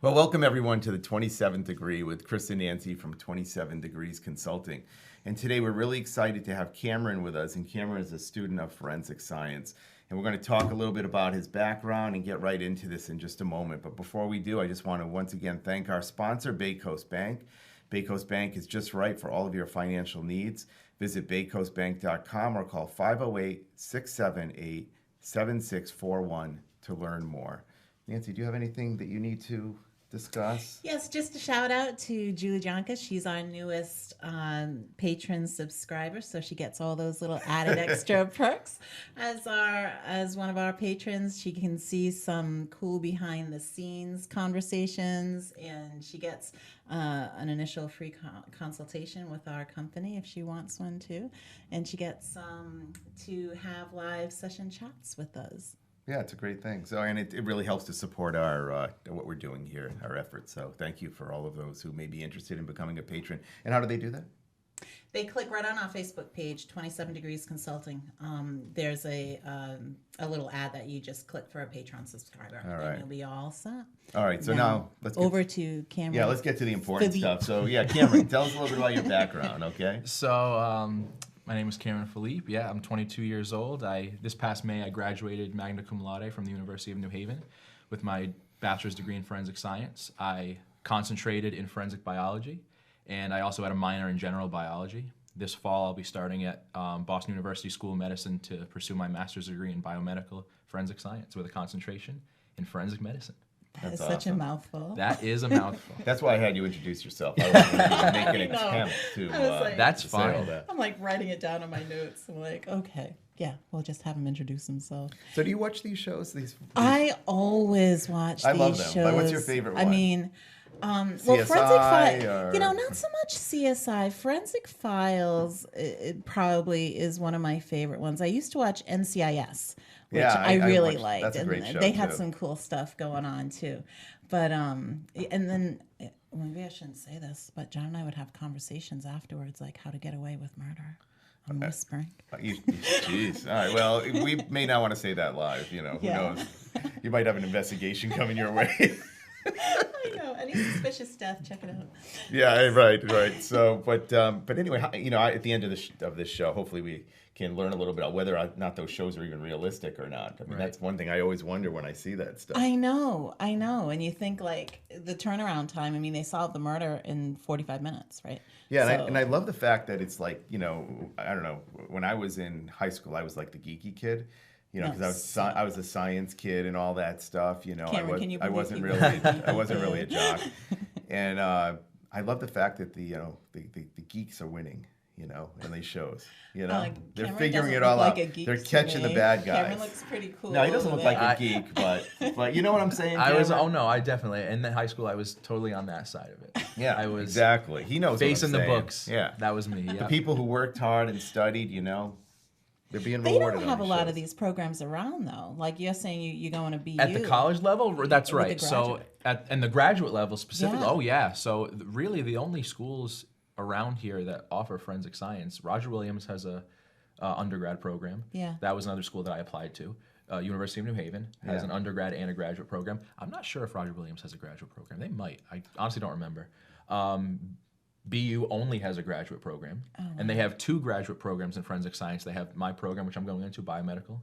Well, welcome everyone to the 27th Degree with Chris and Nancy from 27 Degrees Consulting. And today we're really excited to have Cameron with us. And Cameron is a student of forensic science. And we're going to talk a little bit about his background and get right into this in just a moment. But before we do, I just want to once again thank our sponsor, Bay Coast Bank. Bay Coast Bank is just right for all of your financial needs. Visit baycoastbank.com or call 508-678-7641 to learn more. Nancy, do you have anything that you need to discuss? Yes, just a shout out to Julie Jonka. She's our newest patron subscriber, so she gets all those little added extra perks as one of our patrons. She can see some cool behind the scenes conversations, and she gets an initial free consultation with our company if she wants one too, and she gets to have live session chats with us. Yeah, it's a great thing. So, and it really helps to support our what we're doing here, our efforts. So, thank you for all of those who may be interested in becoming a patron. And how do they do that? They click right on our Facebook page, 27 Degrees Consulting. There's a little ad that you just click for a Patreon subscriber, and you'll be all set. All right, so now let's get over to Cameron. Yeah, let's get to the important stuff. So, yeah, Cameron, tell us a little bit about your background, okay? So, my name is Cameron Filipe. Yeah, I'm 22 years old. This past May, I graduated magna cum laude from the University of New Haven with my bachelor's degree in forensic science. I concentrated in forensic biology, and I also had a minor in general biology. This fall, I'll be starting at Boston University School of Medicine to pursue my master's degree in biomedical forensic science with a concentration in forensic medicine. That's awesome. Such a mouthful. That is a mouthful. That's why I had you introduce yourself. I was going to make an attempt to. That's fine. I'm like writing it down on my notes. I'm like, okay, yeah, we'll just have him introduce himself. So, do you watch these shows? I always watch these shows. I love them. Like, what's your favorite one? I mean, CSI, well, Forensic Files, not so much CSI. Forensic Files, it probably is one of my favorite ones. I used to watch NCIS, which I really liked. That's a great show, they had some cool stuff going on too. But and then maybe I shouldn't say this, but John and I would have conversations afterwards, like how to get away with murder. I'm whispering. Jeez. All right. Well, we may not want to say that live. Who knows? You might have an investigation coming your way. I know. Any suspicious death, check it out. Yeah, right. So, but anyway, at the end of this show, hopefully we can learn a little bit about whether or not those shows are even realistic or not. I mean, That's one thing I always wonder when I see that stuff. I know. And you think like the turnaround time. I mean, they solved the murder in 45 minutes, right? Yeah, and I love the fact that it's like, I don't know, when I was in high school, I was like the geeky kid. Because I was a science kid and all that stuff. Cameron, I wasn't really a jock, and I love the fact that the geeks are winning. In these shows, they're figuring it all out. They're catching the bad guys. Cameron looks pretty cool. No, he doesn't look like a geek, but you know what I'm saying. I definitely in high school I was totally on that side of it. Yeah, I was exactly. He knows facing what I'm the saying. books. Yeah, that was me. Yeah. The people who worked hard and studied, they're being they rewarded. They don't have a lot of these programs around, though. Like you're saying, you're going to be at the college level. That's right. So and the graduate level specifically. Yeah. Oh yeah. So really, the only schools around here that offer forensic science, Roger Williams has a undergrad program. Yeah. That was another school that I applied to. University of New Haven has an undergrad and a graduate program. I'm not sure if Roger Williams has a graduate program. They might. I honestly don't remember. BU only has a graduate program, and they have 2 graduate programs in forensic science. They have my program, which I'm going into, biomedical,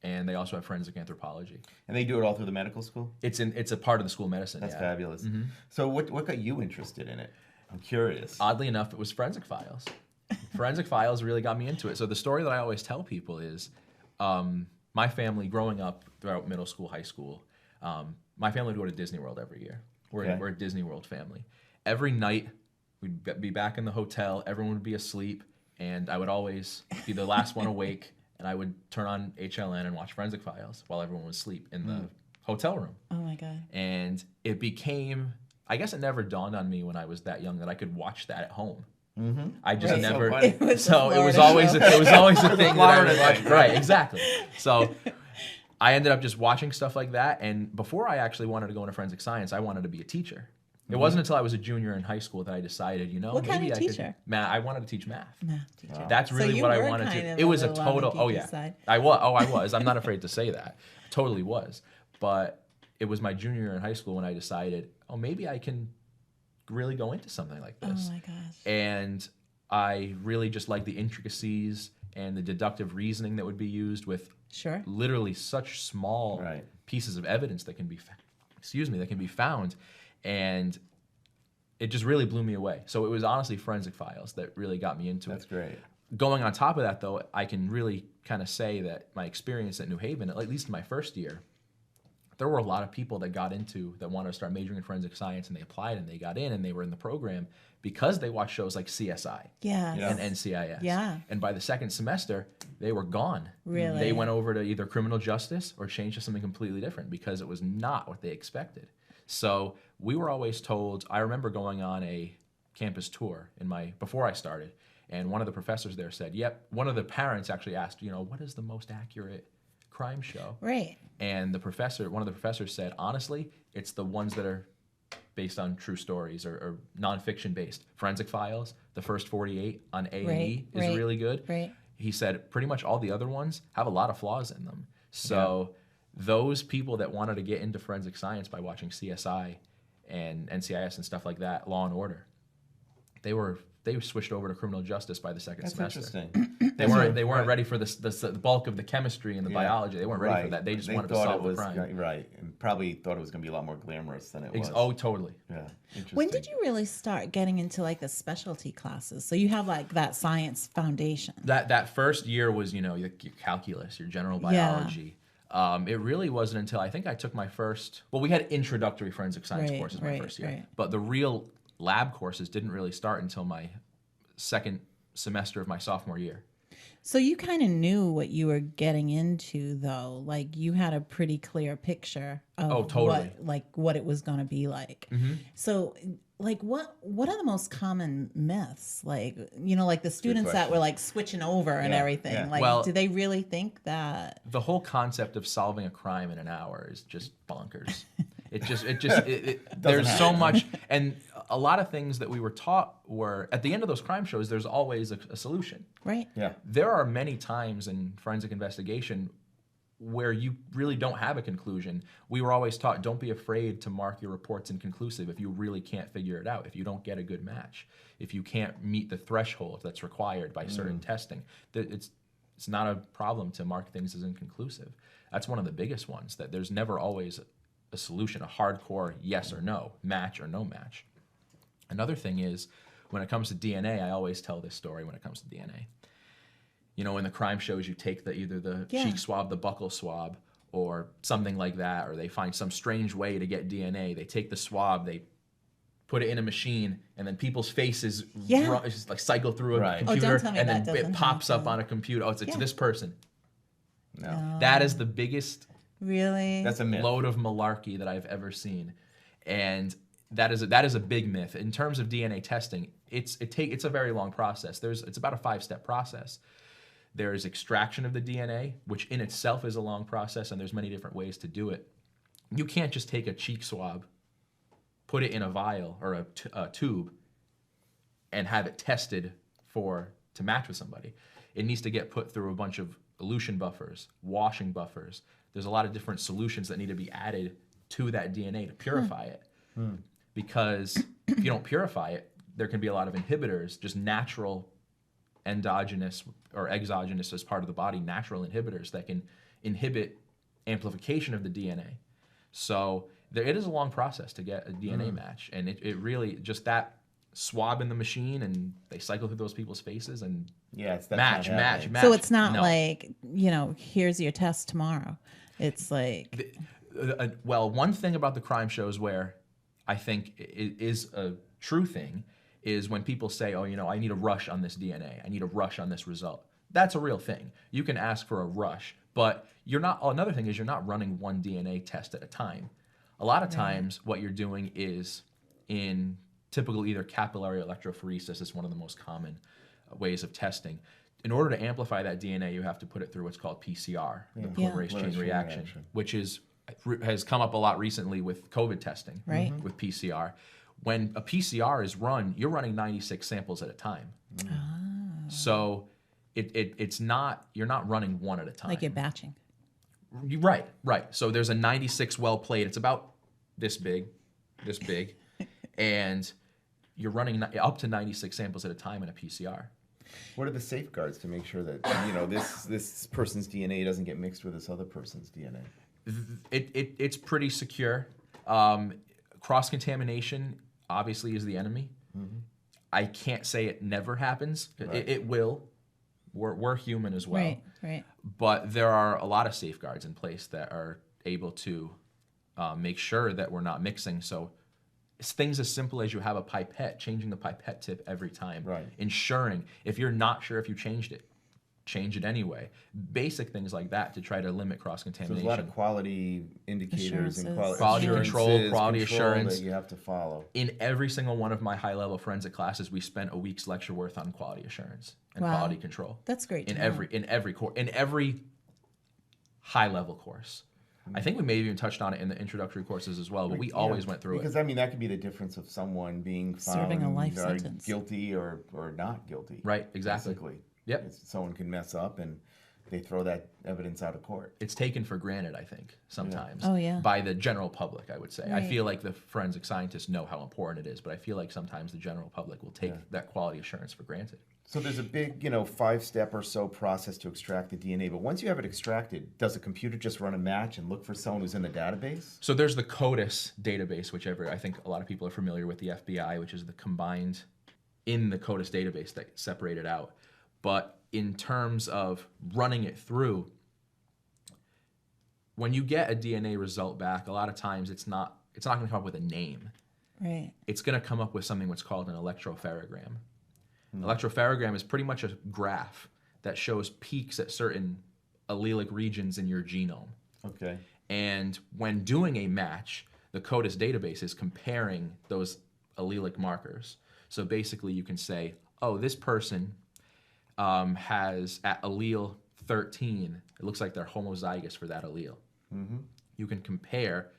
and they also have forensic anthropology. And they do it all through the medical school? It's a part of the School of Medicine. That's fabulous. Mm-hmm. So what got you interested in it? I'm curious. Oddly enough, it was Forensic Files. Forensic Files really got me into it. So the story that I always tell people is my family growing up throughout middle school, high school, my family would go to Disney World every year. We're a Disney World family. Every night, we'd be back in the hotel, everyone would be asleep, and I would always be the last one awake, and I would turn on HLN and watch Forensic Files while everyone was asleep in the hotel room. Oh my God. And it became, I guess it never dawned on me when I was that young that I could watch that at home. Mm-hmm. I just never. It was always a thing that I would watch. Right, exactly. So I ended up just watching stuff like that, and before I actually wanted to go into forensic science, I wanted to be a teacher. It wasn't until I was a junior in high school that I decided, what maybe kind of I teacher? could. Math. I wanted to teach math. Math teacher. Wow. That's really what I wanted to. It was a total. Oh yeah, side. I was. I was. I'm not afraid to say that. Totally was. But it was my junior year in high school when I decided, oh, maybe I can really go into something like this. Oh my gosh. And I really just like the intricacies and the deductive reasoning that would be used with Sure. literally such small Right. pieces of evidence that can be, that can be found, and it just really blew me away. So it was honestly forensic files that really got me into it. That's great. Going on top of that, though, I can really kind of say that my experience at New Haven, at least in my first year, there were a lot of people that wanted to start majoring in forensic science, and they applied and they got in and they were in the program because they watched shows like CSI Yes. Yeah. and NCIS. Yeah. And by the second semester, they were gone. Really? They went over to either criminal justice or changed to something completely different because it was not what they expected. So we were always told, I remember going on a campus tour before I started, and one of the professors there said, yep, one of the parents actually asked, what is the most accurate crime show? Right. And one of the professors said, honestly, it's the ones that are based on true stories or nonfiction based. Forensic Files, the first 48 on A&E is really good. Right. He said pretty much all the other ones have a lot of flaws in them. So those people that wanted to get into forensic science by watching CSI and NCIS and stuff like that, Law and Order, they switched over to criminal justice by the second That's semester. interesting. They weren't ready for the bulk of the chemistry and the biology. They weren't ready for that. They just wanted to solve the crime. Right, and probably thought it was going to be a lot more glamorous than it was. Oh, totally. Yeah. Interesting. When did you really start getting into like the specialty classes? So you have like that science foundation. That first year was, your calculus, your general biology. It really wasn't until I think I took my first. Well, we had introductory forensic science courses my first year, but the real lab courses didn't really start until my second semester of my sophomore year. So you kind of knew what you were getting into, though. Like you had a pretty clear picture of what it was going to be like. Mm-hmm. So, like, what are the most common myths? Like, like the students that were like switching over and everything. Yeah. Like, do they really think that the whole concept of solving a crime in an hour is just bonkers? There's so much, and a lot of things that we were taught were at the end of those crime shows. There's always a solution. right? Yeah. There are many times in forensic investigation where you really don't have a conclusion. We were always taught, don't be afraid to mark your reports inconclusive if you really can't figure it out, if you don't get a good match, if you can't meet the threshold that's required by certain testing. It's not a problem to mark things as inconclusive. That's one of the biggest ones, that there's never always a solution, a hardcore yes or no, match or no match. Another thing is, when it comes to DNA, I always tell this story when it comes to DNA. In the crime shows, you take either the cheek swab, the buccal swab, or something like that, or they find some strange way to get DNA. They take the swab, they put it in a machine, and then people's faces just like cycle through a computer, don't tell me and that then it doesn't pops up happen. on a computer. Oh, it's this person. No. That is the biggest Really? That's a myth. load of malarkey that I've ever seen, and that is a big myth. In terms of DNA testing, it's a very long process. It's about a 5-step process. There's extraction of the DNA, which in itself is a long process, and there's many different ways to do it. You can't just take a cheek swab, put it in a vial or a tube, and have it tested to match with somebody. It needs to get put through a bunch of elution buffers, washing buffers. There's a lot of different solutions that need to be added to that DNA to purify it. Because if you don't purify it, there can be a lot of inhibitors, just natural endogenous or exogenous as part of the body, natural inhibitors that can inhibit amplification of the DNA. So it is a long process to get a DNA match. And it really, just that swab in the machine, and they cycle through those people's faces and That's match. So it's not No. like, here's your test tomorrow. It's like... Well, one thing about the crime shows where I think it is a true thing is when people say, oh, I need a rush on this DNA. I need a rush on this result. That's a real thing. You can ask for a rush, but another thing is you're not running one DNA test at a time. A lot of times what you're doing is in typical either capillary electrophoresis is one of the most common ways of testing. In order to amplify that DNA, you have to put it through what's called PCR, the polymerase chain reaction, which has come up a lot recently with COVID testing, with PCR. When a PCR is run, you're running 96 samples at a time. So you're not running one at a time. Like you're batching. Right, right. So there's a 96 well plate. It's about this big, and you're running up to 96 samples at a time in a PCR. What are the safeguards to make sure that this person's DNA doesn't get mixed with this other person's DNA? It's pretty secure. Cross-contamination obviously is the enemy. Mm-hmm. I can't say it never happens. Right. It will. We're human as well. Right, right. But there are a lot of safeguards in place that are able to make sure that we're not mixing. So it's things as simple as you have a pipette, changing the pipette tip every time. Right. Ensuring, if you're not sure if you changed it, change it anyway. Basic things like that to try to limit cross-contamination. So there's a lot of quality indicators and quality control, quality assurance that you have to follow. In every single one of my high-level forensic classes, we spent a week's lecture worth on quality assurance and quality control. That's great. In every high-level course. I think we may have even touched on it in the introductory courses as well, but we always went through it. Because, I mean, that could be the difference of someone being found serving a life sentence, guilty or not guilty. Right, exactly. Basically. Yep. Someone can mess up and they throw that evidence out of court. It's taken for granted, I think, sometimes. Oh, yeah. By the general public, I would say. Right. I feel like the forensic scientists know how important it is, but I feel like sometimes the general public will take that quality assurance for granted. So there's a big, 5-step or so process to extract the DNA. But once you have it extracted, does a computer just run a match and look for someone who's in the database? So there's the CODIS database, which I think a lot of people are familiar with, the FBI, which is the combined in the CODIS database that separated out. But in terms of running it through, when you get a DNA result back, a lot of times it's not going to come up with a name. Right. It's going to come up with something what's called an electropherogram. Electropherogram is pretty much a graph that shows peaks at certain allelic regions in your genome. Okay. And when doing a match, the CODIS database is comparing those allelic markers. So basically you can say, oh, this person has at allele 13, it looks like they're homozygous for that allele. Mm-hmm. You can compare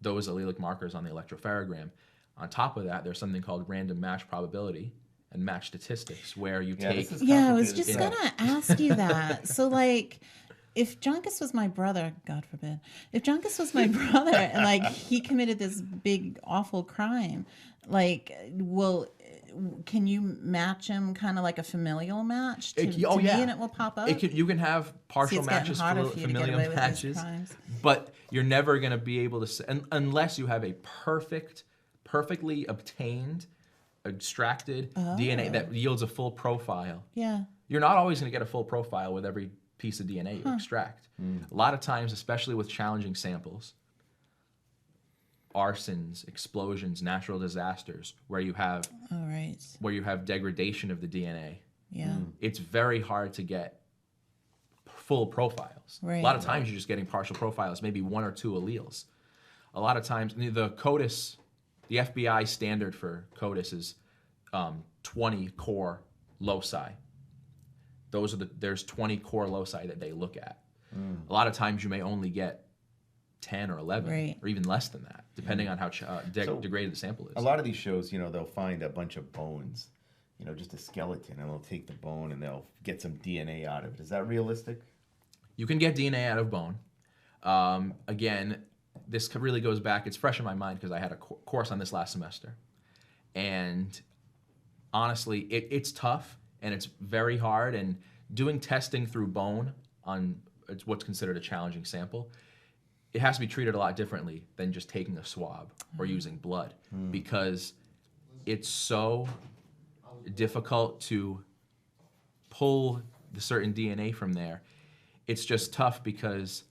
those allelic markers on the electropherogram. On top of that, there's something called random match probability and match statistics, where you take... Yeah, I was just going to ask you that. So, like, if Joncas was my brother, God forbid, if Joncas was my brother and, like, he committed this big, awful crime, like, can you match him kind of like a familial match to me and it will pop up? You can have partial matches, familial matches, but you're never going to be able to, unless you have a perfectly obtained, extracted DNA that yields a full profile. Yeah. You're not always going to get a full profile with every piece of DNA you extract. A lot of times, especially with challenging samples, arsons, explosions, natural disasters, where you have degradation of the DNA. Yeah. It's very hard to get full profiles. Right. A lot of times you're just getting partial profiles, maybe 1 or 2 alleles. A lot of times the CODIS, the FBI standard for CODIS is 20 core loci. There's 20 core loci that they look at. A lot of times you may only get 10 or 11, or even less than that, depending on how degraded the sample is. A lot of these shows, they'll find a bunch of bones, just a skeleton, and they'll take the bone and they'll get some DNA out of it. Is that realistic? You can get DNA out of bone. Again, this really goes back, it's fresh in my mind because I had a course on this last semester. And honestly, it's tough and it's very hard. And doing testing through bone on what's considered a challenging sample, it has to be treated a lot differently than just taking a swab or using blood, because it's so difficult to pull the certain DNA from there. It's just tough because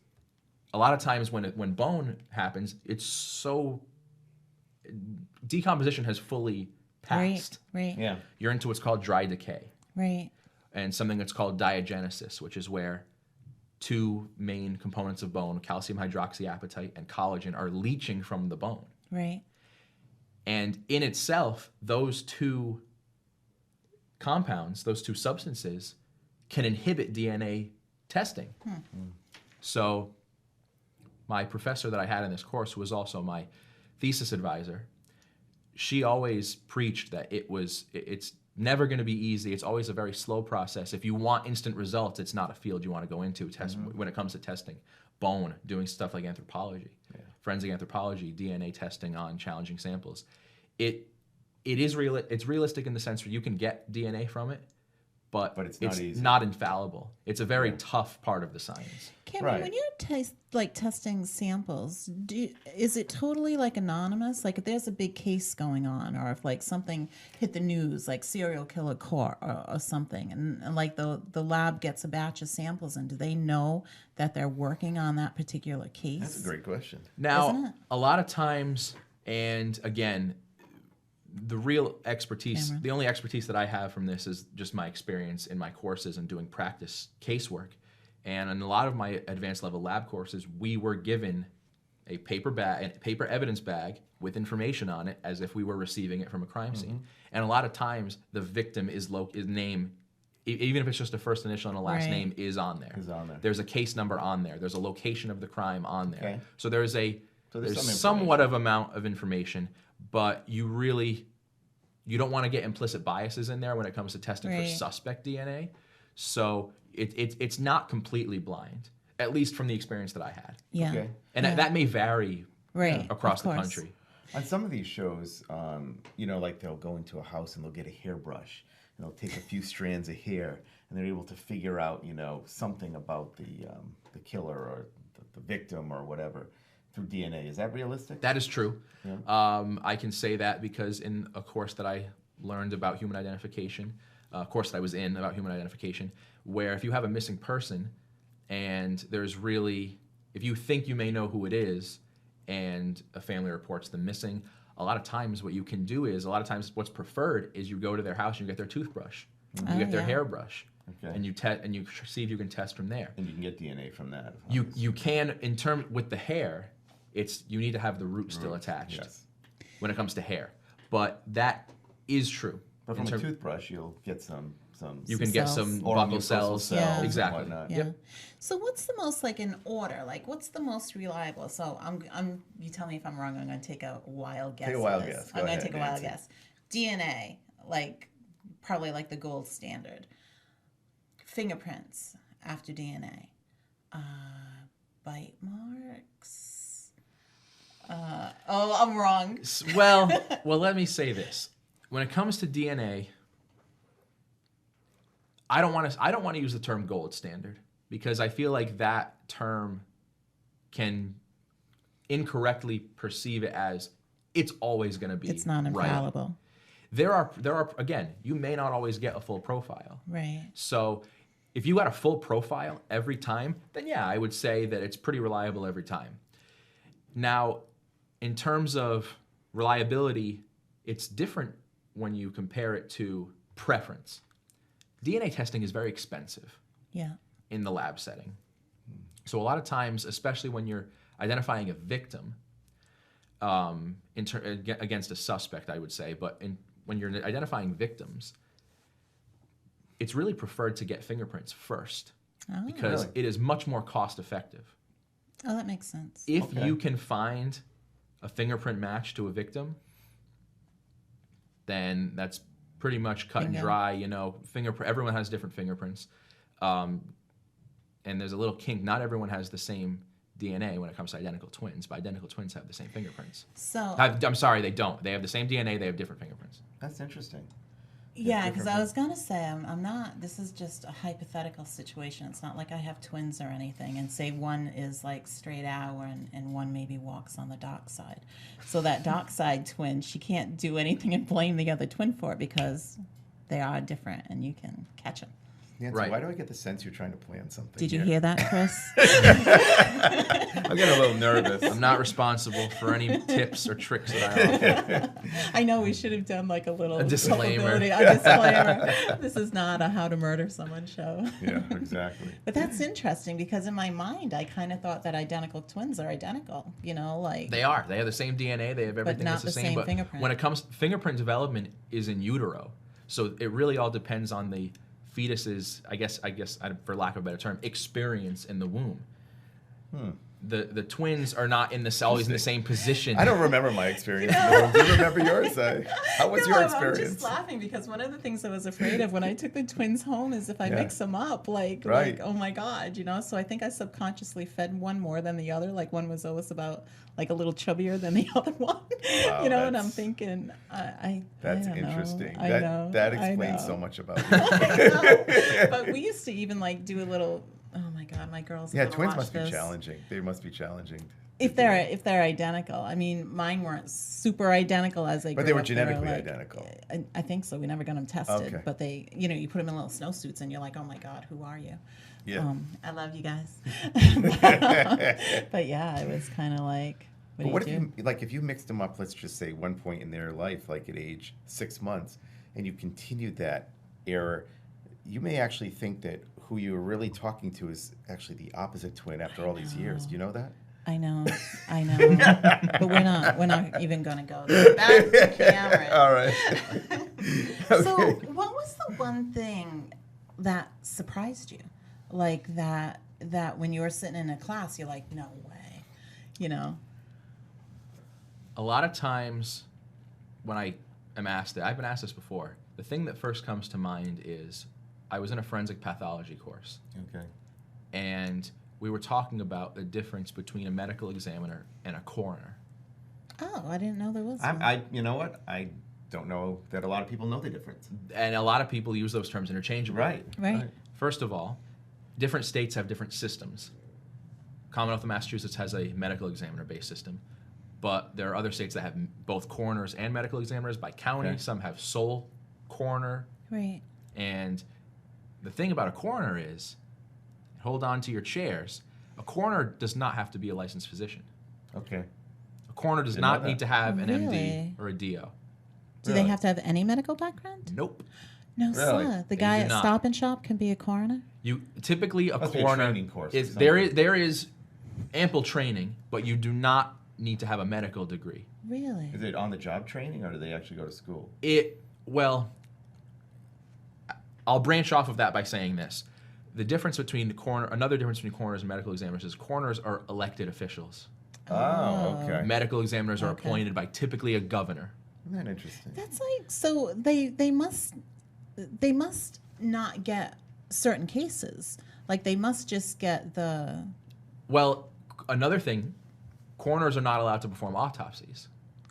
a lot of times when bone happens, it's so decomposition has fully passed. Right. Yeah. You're into what's called dry decay. Right. And something that's called diagenesis, which is where 2 main components of bone, calcium hydroxyapatite and collagen, are leaching from the bone. Right. And in itself, those 2 compounds, those 2 substances, can inhibit DNA testing. So my professor that I had in this course, who was also my thesis advisor, she always preached that it's never going to be easy. It's always a very slow process. If you want instant results, it's not a field you want to go into when it comes to testing. bone doing stuff like anthropology, forensic anthropology, DNA testing on challenging samples. It's realistic in the sense where you can get DNA from it, but it's not easy. Not infallible. It's a very tough part of the science. Cameron, when you're testing samples, is it totally like anonymous? Like if there's a big case going on, or if like something hit the news, like serial killer court or something, and like the lab gets a batch of samples, and do they know that they're working on that particular case? That's a great question. Now, a lot of times, and again, the real expertise, the only expertise that I have from this is just my experience in my courses and doing practice casework. And in a lot of my advanced level lab courses, we were given a paper evidence bag with information on it as if we were receiving it from a crime scene. And a lot of times the victim is name, even if it's just a first initial and a last name, is on there. There's a case number on there. There's a location of the crime on there. Okay. So there's somewhat of amount of information, but you don't want to get implicit biases in there when it comes to testing for suspect DNA. So it's not completely blind, at least from the experience that I had. Yeah. Okay. And that may vary across the country. On some of these shows, like they'll go into a house and they'll get a hairbrush and they'll take a few strands of hair and they're able to figure out, something about the killer or the victim or whatever through DNA. Is that realistic? That is true. Yeah. I can say that because in a course that I learned about human identification, a course that I was in about human identification, where if you have a missing person and if you think you may know who it is and a family reports them missing, a lot of times what you can do is, what's preferred is you go to their house and you get their toothbrush, you get their hairbrush. Okay. And you see if you can test from there. And you can get DNA from that. You can, with the hair, you need to have the root still attached when it comes to hair. But that is true. But from a toothbrush, you'll get some you can get some buccal cells. Exactly. Yeah. Yep. So what's the most, in order? What's the most reliable? So you tell me if I'm wrong. I'm going to take a wild guess. Take a wild guess. I'm going to take a wild guess. DNA, probably the gold standard. Fingerprints after DNA. Bite marks. I'm wrong. Well, let me say this. When it comes to DNA, I don't want to use the term gold standard because I feel like that term can incorrectly perceive it as it's always going to be it's not infallible. Right. There are again, you may not always get a full profile. Right. So if you got a full profile every time, then yeah, I would say that it's pretty reliable every time. Now, in terms of reliability, it's different when you compare it to preference. DNA testing is very expensive in the lab setting. So a lot of times, especially when you're identifying a victim against a suspect, I would say, but when you're identifying victims, it's really preferred to get fingerprints first because it is much more cost effective. Oh, that makes sense. If you can find a fingerprint match to a victim, then that's pretty much cut and dry. Everyone has different fingerprints. And there's a little kink. Not everyone has the same DNA when it comes to identical twins, but identical twins have the same fingerprints. I'm sorry, they don't. They have the same DNA, they have different fingerprints. That's interesting. Yeah, because I was going to say, I'm not, this is just a hypothetical situation. It's not like I have twins or anything, and say one is straight hour and one maybe walks on the dark side. So that dark side twin, she can't do anything and blame the other twin for it because they are different and you can catch them. Nancy, why do I get the sense you're trying to plan something? Did you hear that, Chris? I'm getting a little nervous. I'm not responsible for any tips or tricks that I offer. I know we should have done a little disclaimer. This is not a how to murder someone show. Yeah, exactly. But that's interesting because in my mind, I kind of thought that identical twins are identical. They are. They have the same DNA. They have everything that's the same. But fingerprint. When it comes, fingerprint development is in utero, so it really all depends on the fetus's, I guess, for lack of a better term, experience in the womb. the twins are not always in the same position. I don't remember my experience. Do you remember yours? How was your experience? I'm just laughing because one of the things I was afraid of when I took the twins home is if I mix them up, like, oh my God, So I think I subconsciously fed one more than the other. Like one was always about like a little chubbier than the other one. Wow, and I'm thinking, that's I don't interesting. know. That explains so much about you. But we used to even like do a little. Oh my God, my girls. Yeah, twins must be challenging. They must be challenging. If they're identical, I mean, mine weren't super identical as they. But they were genetically identical. I think so. We never got them tested, but they, you put them in little snowsuits, and you're like, oh my God, who are you? Yeah. I love you guys. But yeah, it was kind of like. What if you mixed them up? Let's just say one point in their life, like at age 6 months, and you continued that error, you may actually think that who you were really talking to is actually the opposite twin after all these years. Do you know that? I know. But we're not even gonna go there. Back to Cameron. All right. Okay. So what was the one thing that surprised you? Like that when you were sitting in a class, you're like, no way. A lot of times when I am asked it, I've been asked this before, the thing that first comes to mind is I was in a forensic pathology course. Okay. And we were talking about the difference between a medical examiner and a coroner. Oh, I didn't know there was one. You know what? I don't know that a lot of people know the difference. And a lot of people use those terms interchangeably. Right. First of all, different states have different systems. Commonwealth of Massachusetts has a medical examiner-based system, but there are other states that have both coroners and medical examiners by county. Okay. Some have sole coroner. Right. And the thing about a coroner is, hold on to your chairs, a coroner does not have to be a licensed physician. Okay. A coroner does not need to have an MD or a DO. Do they have to have any medical background? Nope. No, sir. The guy at Stop and Shop can be a coroner? Typically a coroner is there is ample training, but you do not need to have a medical degree. Really? Is it on the job training, or do they actually go to school? I'll branch off of that by saying this. Another difference between coroners and medical examiners is coroners are elected officials. Oh, okay. Medical examiners are appointed by typically a governor. Isn't that interesting? That's like, so they must not get certain cases. Like they must just get the... Well, another thing, coroners are not allowed to perform autopsies.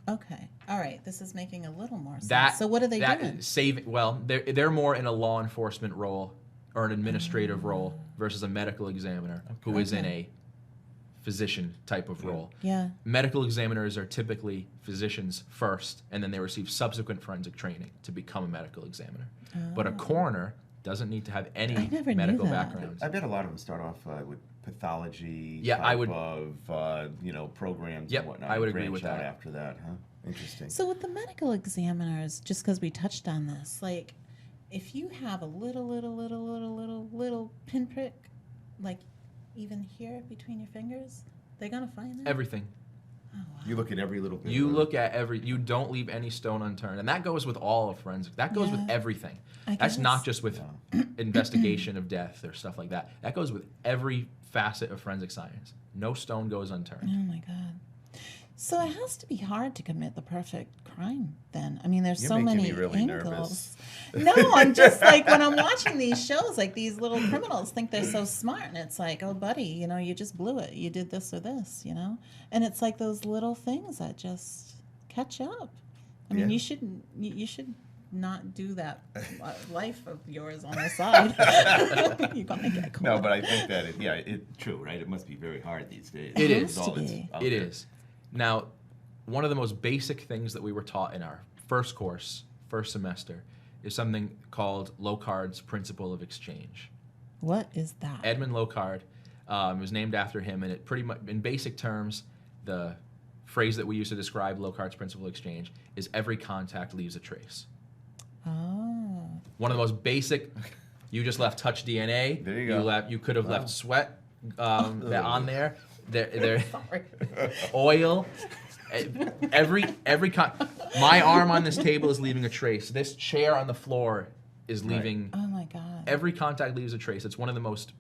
Okay. All right. This is making a little more sense. So what are they doing? They're more in a law enforcement role or an administrative role versus a medical examiner who is in a physician type of role. Yeah. Medical examiners are typically physicians first, and then they receive subsequent forensic training to become a medical examiner. Oh. But a coroner doesn't need to have any medical background. I bet a lot of them start off with pathology of programs and whatnot. I would agree with that. After that, huh? Interesting. So with the medical examiners, just because we touched on this, like if you have a little pinprick, like even here between your fingers, they're gonna find that? Everything. Oh, wow. You look at every little bit. You don't leave any stone unturned. And that goes with all of forensic. That goes with everything. That's not just with investigation of death or stuff like that. That goes with every facet of forensic science. No stone goes unturned. Oh my God. So it has to be hard to commit the perfect crime then. I mean, there's so many really angles. No, I'm just like, when I'm watching these shows, like these little criminals think they're so smart. And it's like, oh, buddy, you just blew it. You did this or this, And it's like those little things that just catch up. I mean, you should not do that life of yours on the side. You're gonna get caught. No, but I think that it's true, right? It must be very hard these days. It is. It is. Now, one of the most basic things that we were taught in our first semester, is something called Locard's Principle of Exchange. What is that? Edmund Locard was named after him, and it pretty much, in basic terms, the phrase that we use to describe Locard's Principle of Exchange is every contact leaves a trace. Oh. One of the most basic. You just left touch DNA. There you go. You could have left sweat on there. There. Sorry. Oil. My arm on this table is leaving a trace. This chair on the floor is leaving. Oh my God. Every contact leaves a trace. It's one of the most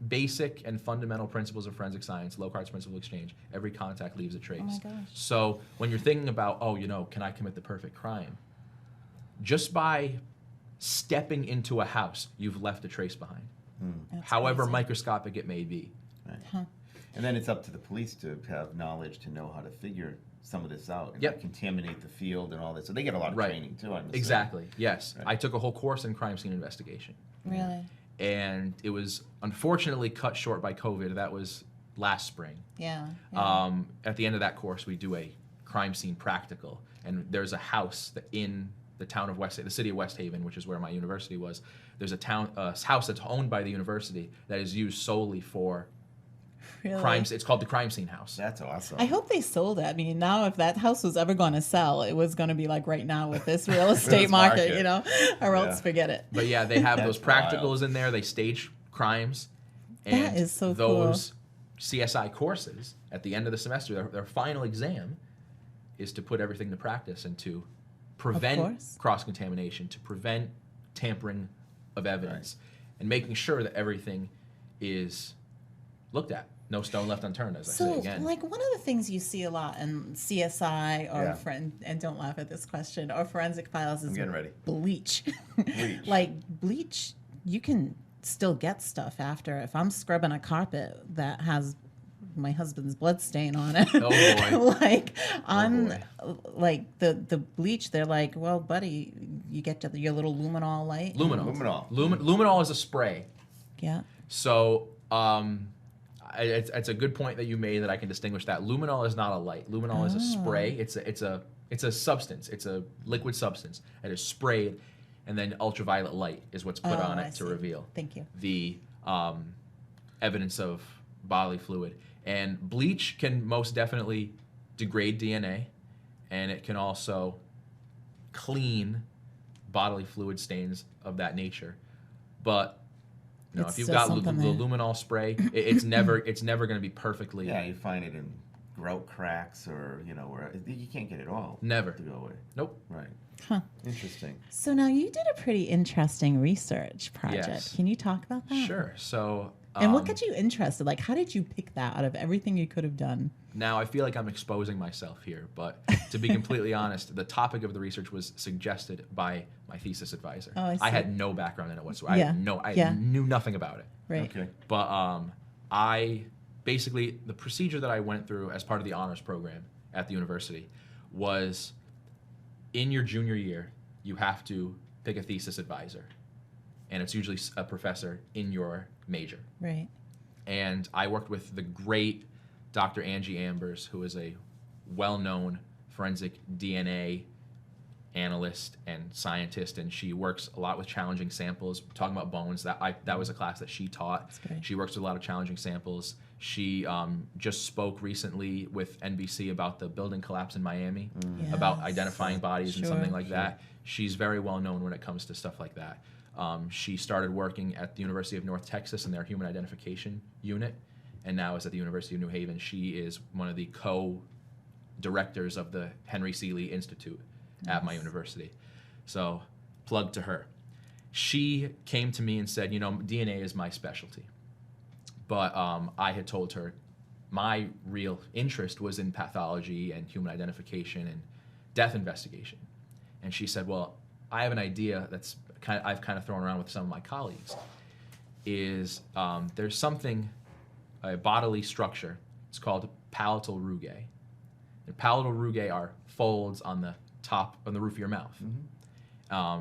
basic and fundamental principles of forensic science, Locard's principle of exchange, every contact leaves a trace. Oh my gosh. So when you're thinking about, oh, can I commit the perfect crime? Just by stepping into a house, you've left a trace behind, That's however crazy. microscopic it may be. Right. Huh. And then it's up to the police to have knowledge to know how to figure some of this out and Yep. not contaminate the field and all that. So they get a lot of Right. training too. I'm assuming. Exactly, yes. Right. I took a whole course in crime scene investigation. Really? And it was unfortunately cut short by COVID. That was last spring. Yeah. At the end of that course, we do a crime scene practical, and there's a house that in the town of the city of West Haven, which is where my university was. There's a house that's owned by the university that is used solely for Really? crimes. It's called the crime scene house. That's awesome. I hope they sold it. I mean, now if that house was ever going to sell, it was going to be like right now with this real estate market, or else Yeah. forget it. But yeah, they have those That's practicals wild. in there. They stage crimes. That And is so cool. those CSI courses at the end of the semester, their final exam is to put everything to practice and to prevent course. cross-contamination, to prevent tampering of evidence, and making sure that everything is looked at. No stone left unturned, as I say So, again. like, one of the things you see a lot in CSI or Yeah. and don't laugh at this question, or forensic files is I'm getting ready. bleach. Bleach. Like, bleach, you can still get stuff after. If I'm scrubbing a carpet that has my husband's blood stain on it, Oh, boy. like on boy. like the bleach, they're like, well, buddy, you get to your little luminol light. Luminol. Luminol. Luminol is a spray. Yeah. So it's a good point that you made that I can distinguish that. Luminol is not a light. Luminol is a spray. It's a substance. It's a liquid substance that is sprayed, and then ultraviolet light is what's put Oh, on I it to see. reveal Thank you. the evidence of bodily fluid. And bleach can most definitely degrade DNA, and it can also clean bodily fluid stains of that nature. But It's if you've still got the something there. luminol spray, it's never going to be perfectly. Yeah, you find it in grout cracks or, where you can't get it all. Never. To go away. Nope. Right. Huh. Interesting. So now you did a pretty interesting research project. Yes. Can you talk about that? Sure. So. And what got you interested? Like, how did you pick that out of everything you could have done? Now, I feel like I'm exposing myself here, but to be completely honest, the topic of the research was suggested by my thesis advisor. Oh, I see. had no background in it whatsoever. Yeah. I knew nothing about it. Right. Okay. But basically, the procedure that I went through as part of the honors program at the university was in your junior year, you have to pick a thesis advisor. And it's usually a professor in your major. Right. And I worked with the great Dr. Angie Ambers, who is a well-known forensic DNA analyst and scientist, and she works a lot with challenging samples. Talking about bones, that was a class that she taught. That's great. She works with a lot of challenging samples. She just spoke recently with NBC about the building collapse in Miami, about Yes. identifying bodies and Sure, something like that. She's very well known when it comes to stuff like that. She started working at the University of North Texas in their human identification unit, and now is at the University of New Haven. She is one of the co-directors of the Henry Seeley Institute at my university. So, plug to her. She came to me and said, DNA is my specialty. But I had told her my real interest was in pathology and human identification and death investigation. And she said, well, I have an idea that's I've kind of thrown around with some of my colleagues, is there's something, a bodily structure, it's called palatal rouge. And palatal rouge are folds on the top, on the roof of your mouth.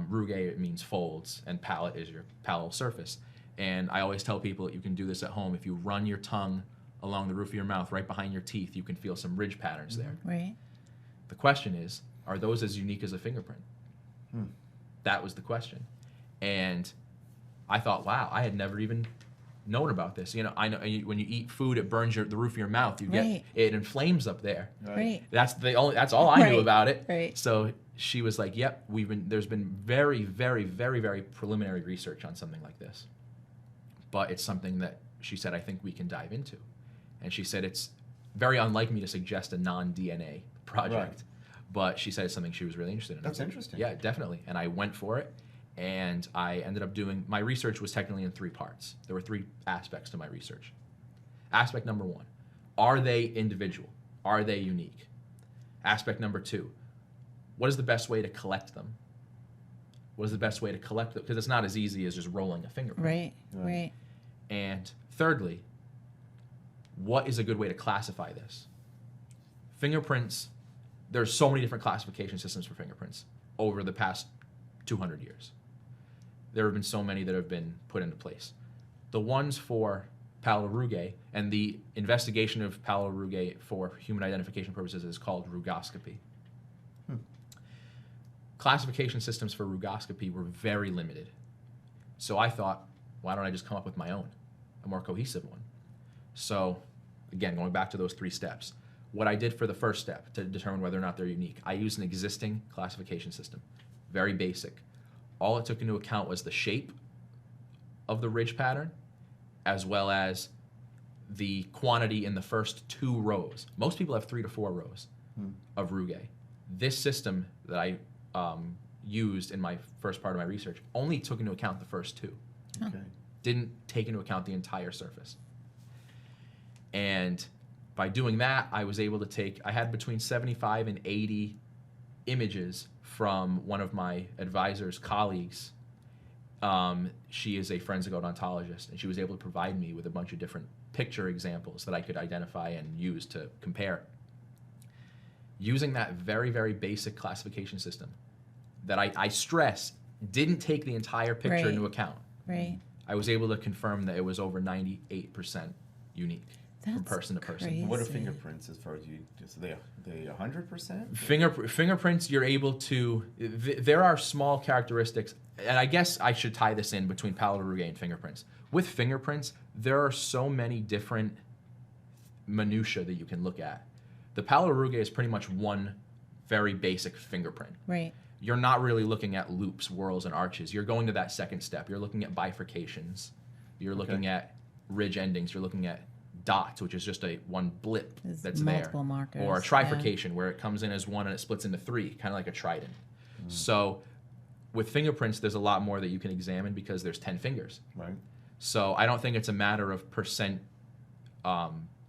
Rouge, it means folds, and palate is your palatal surface. And I always tell people that you can do this at home. If you run your tongue along the roof of your mouth, right behind your teeth, you can feel some ridge patterns there. Right. The question is, are those as unique as a fingerprint? That was the question. And I thought, wow, I had never even known about this. I know when you eat food, it burns the roof of your mouth. You Right. get it inflames up there. Right. That's all I knew Right. about it. Right. So she was like, yep, there's been very, very, very, very preliminary research on something like this. But it's something that she said, I think we can dive into. And she said it's very unlike me to suggest a non-DNA project. Right. But she said it's something she was really interested in. That's I was like, interesting. Yeah, definitely. And I went for it. And I ended up doing, my research was technically in 3 parts. There were 3 aspects to my research. Aspect number 1, are they individual? Are they unique? Aspect number 2, what is the best way to collect them? What is the best way to collect them? Because it's not as easy as just rolling a fingerprint. Right. And thirdly, what is a good way to classify this? Fingerprints, there's so many different classification systems for fingerprints over the past 200 years. There have been so many that have been put into place. The ones for Palatal Rouge and the investigation of Palatal Rouge for human identification purposes is called rugoscopy. Classification systems for rugoscopy were very limited. So I thought, why don't I just come up with my own, a more cohesive one? So again, going back to those 3 steps, what I did for the first step to determine whether or not they're unique, I used an existing classification system, very basic. All it took into account was the shape of the ridge pattern, as well as the quantity in the first 2 rows. Most people have 3 to 4 rows of Rouge. This system that I used in my first part of my research only took into account the first 2. Okay. Didn't take into account the entire surface. And by doing that, I was able to take, I had between 75 and 80 images from one of my advisor's colleagues. She is a forensic odontologist, and she was able to provide me with a bunch of different picture examples that I could identify and use to compare. Using that very, very basic classification system that I stress didn't take the entire picture into account. Right. I was able to confirm that it was over 98% unique from person to person. crazy. What are fingerprints as far as you? Are they 100%? Fingerprints, you're able to. There are small characteristics, and I guess I should tie this in between Palatal Rouge and fingerprints. With fingerprints, there are so many different minutia that you can look at. The Palatal Rouge is pretty much one very basic fingerprint. Right. You're not really looking at loops, whorls, and arches. You're going to that second step. You're looking at bifurcations. You're looking at ridge endings. You're looking at dots, which is just one blip There's that's multiple there. markers, Or a trifurcation where it comes in as 1 and it splits into 3, kind of like a trident. So with fingerprints, there's a lot more that you can examine because there's 10 fingers. Right. So I don't think it's a matter of percent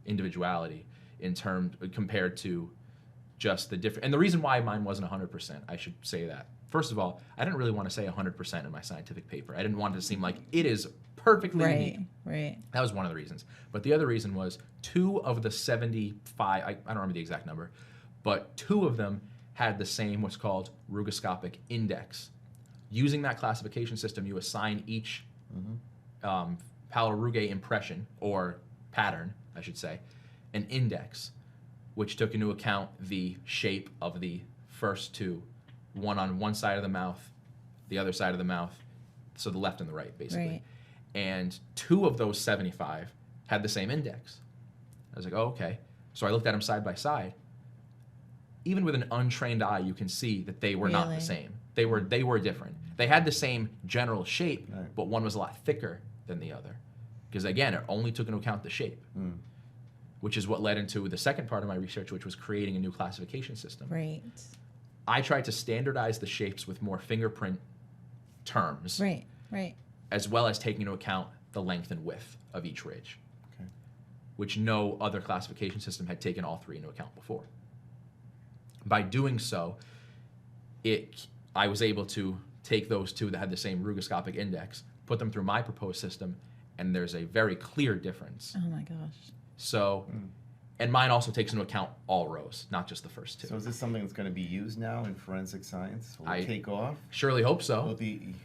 individuality compared to just the different. And the reason why mine wasn't 100%, I should say that. First of all, I didn't really want to say 100% in my scientific paper. I didn't want it to seem like it is perfectly unique. Right. That was one of the reasons. But the other reason was 2 of the 75, I don't remember the exact number, but 2 of them had the same what's called Rugoscopic Index. Using that classification system, you assign each Palatal Rouge impression, or pattern, I should say, an index, which took into account the shape of the first 2, one on one side of the mouth, the other side of the mouth, so the left and the right, basically. Right. And 2 of those 75 had the same index. I was like, oh, okay. So I looked at them side by side. Even with an untrained eye, you can see that they were not the same. They were different. They had the same general shape, but one was a lot thicker than the other. Because again, it only took into account the shape, which is what led into the second part of my research, which was creating a new classification system. Right. I tried to standardize the shapes with more fingerprint terms, Right. as well as taking into account the length and width of each ridge, which no other classification system had taken all 3 into account before. By doing so, I was able to take those 2 that had the same Rugoscopic Index, put them through my proposed system, and there's a very clear difference. Oh my gosh. So, and mine also takes into account all rows, not just the first 2. So is this something that's going to be used now in forensic science? Will it take off? Surely hope so.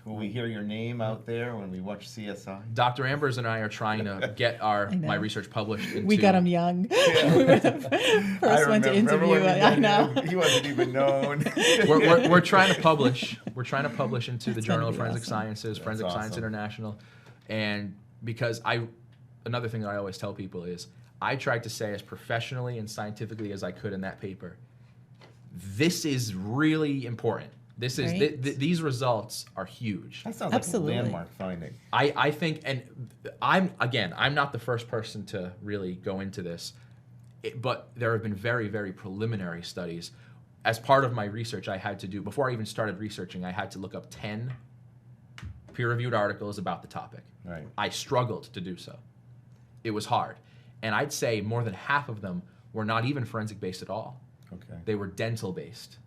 Will we hear your name out there when we watch CSI? Dr. Ambers and I are trying to get my research published into... We got him young. We were the first one to interview. I know. He wasn't even known. we're trying to publish. We're trying to publish into the Journal of Forensic awesome. Sciences, Forensic Science International, and because another thing that I always tell people is I tried to say as professionally and scientifically as I could in that paper, this is really important. This is these results are huge. That sounds like a landmark finding. I think, and I'm not the first person to really go into this, but there have been very, very preliminary studies. As part of my research, I had to do, before I even started researching, I had to look up 10 peer-reviewed articles about the topic. Right. I struggled to do so. It was hard. And I'd say more than half of them were not even forensic-based at all. Okay. They were dental-based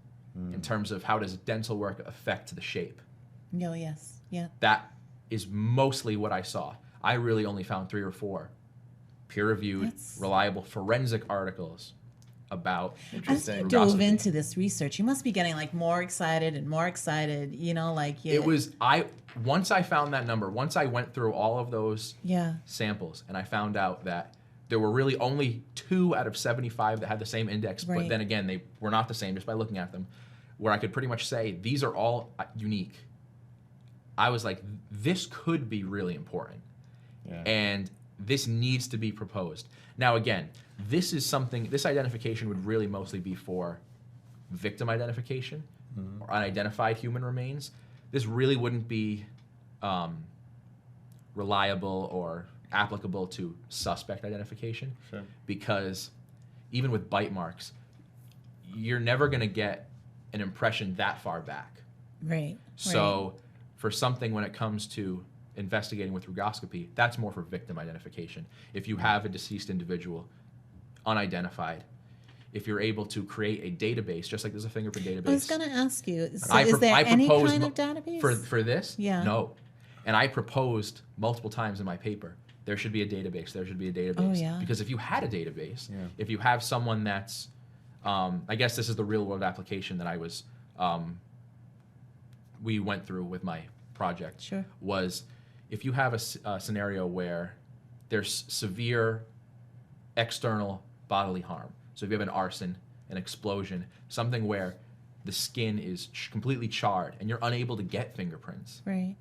in terms of how does dental work affect the shape. No, yes. Yeah. That is mostly what I saw. I really only found 3 or 4 peer-reviewed, That's- reliable forensic articles about As you Interesting. dove Rugoscopy. into this research, you must be getting like more excited and more excited, you know, like you, It was, once I found that number, once I went through all of those yeah. samples and I found out that there were really only 2 out of 75 that had the same index, but Right. then again, they were not the same just by looking at them, where I could pretty much say, these are all unique. I was like, this could be really important. Yeah. And this needs to be proposed. Now, again, this identification would really mostly be for victim identification or unidentified human remains. This really wouldn't be reliable or applicable to suspect identification, Sure. because even with bite marks, you're never going to get an impression that far back. Right. So for something when it comes to investigating with rugoscopy, that's more for victim identification. If you have a deceased individual, unidentified, if you're able to create a database, just like there's a fingerprint database. I was going to ask you, so I is there any proposed kind of database? For this? Yeah. No. And I proposed multiple times in my paper, there should be a database, there should be a database. Oh, yeah. Because if you had a database, Yeah. if you have someone that's, I guess this is the real world application that I was, we went through with my project. Sure. Was if you have a scenario where there's severe external bodily harm. So if you have an arson, an explosion, something where the skin is completely charred and you're unable to get fingerprints. Right.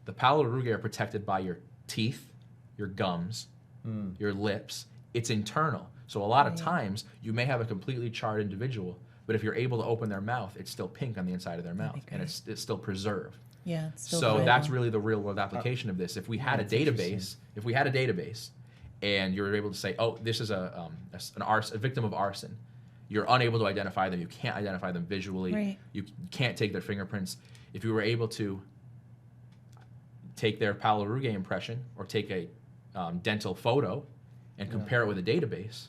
The palatal rouge are protected by your teeth, your gums, your lips. It's internal. So a lot of times you may have a completely charred individual, but if you're able to open their mouth, it's still pink on the inside of their mouth, and it's still preserved. Yeah. It's still So viable. that's really the real world application of this. If we had a That's database, and you're able to say, oh, this is a victim of arson, you're unable to identify them. You can't identify them visually. Right. You can't take their fingerprints. If you were able to take their palatal rouge impression or take a dental photo and compare it with a database,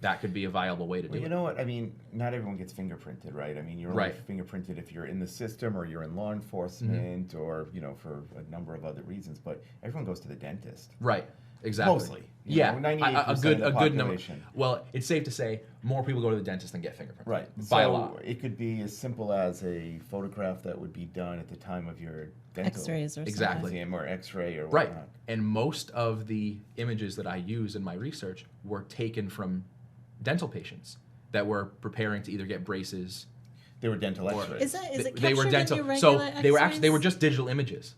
that could be a viable way to do Well, it. you know what? I mean, not everyone gets fingerprinted, right? I mean, you're only Right. fingerprinted if you're in the system or you're in law enforcement or, you know, for a number of other reasons. But everyone goes to the dentist. Right. Exactly. Mostly. You Yeah. know, 98% a of good the number. population. Well, it's safe to say more people go to the dentist than get fingerprints. Right. By a So lot. it could be as simple as a photograph that would be done at the time of your dental X-rays or Exactly. something. exam or X-ray or Right. whatnot. And most of the images that I use in my research were taken from dental patients that were preparing to either get braces. They were dental Or- X-rays. Is it They captured were dental. in your So regular they were actually X-rays? just digital images.